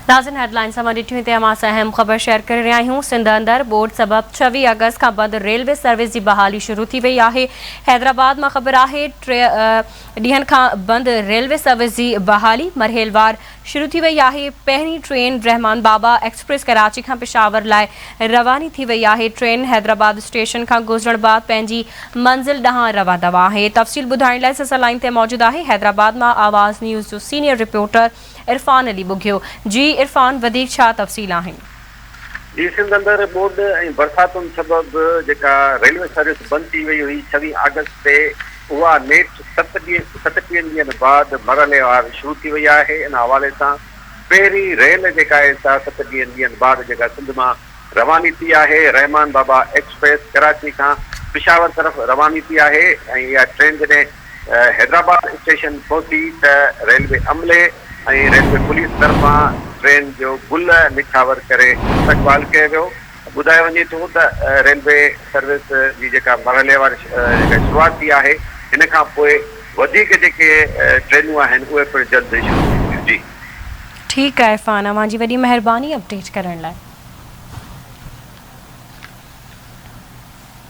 नाज़रीन हेडलाइन सां ॾिठियूं हिते अमां सां अहम ख़बर शेयर करे रहिया आहियूं। सिंध अंदर बोर्ड सबब 26 अगस्त खां बंद रेलवे सर्विस की बहाली शुरू थी वई आहे। हैदराबाद में खबर है 3 ॾींहनि खां बंद रेलवे सर्विस की बहाली मरहेलवार शुरू थी वई आहे। पहिरीं ट्रेन रहमान बाबा एक्सप्रेस कराची खां पेशावर लाइ रवानी थी वई आहे। ट्रेन हैदराबाद स्टेशन खां गुजरण बाद पंहिंजी मंज़िल ॾांहुं रवाना आहे। तफ़सील ॿुधाइण लाइ असां लाइन ते मौजूद आहे हैदराबाद में आवाज़ न्यूज़ जो सीनियर रिपोर्टर इरफान अली बुघियो। जी इरफान, वधीक छा तफ़सील आहिनि? जी, सिंध अंदर बोर्ड ऐं बरसातुनि सबब जेका रेलवे सर्विस बंद थी वई हुई 26 अगस्त ते उहा नेठ 37 ॾींहनि बाद मरहलेवार शुरू थी वई आहे। इन हवाले सां पहिरीं रेल जेका आहे 7 ॾींहनि बाद जेका सिंध मां रवानी थी आहे। रहमान बाबा एक्सप्रेस कराची खां पेशावर तरफ़ रवानी थी आहे ऐं इहा ट्रेन जॾहिं हैदराबाद स्टेशन पहुती त रेलवे अमले ऐं रेलवे पुलिस तरफ़ां ट्रेन जो गुल निखावर करे इस्तक़बाल कयो वियो। ॿुधायो वञे थो त रेलवे सर्विस जी जेका मरहलेवार जेका शुरूआत थी आहे हिन खां पोइ वधीक जेके ट्रेनूं आहिनि उहे पिणु जल्द शुरू थींदियूं। जी ठीक है इरफान, अवां जी वॾी महिरबानी अपडेट करण लाइ।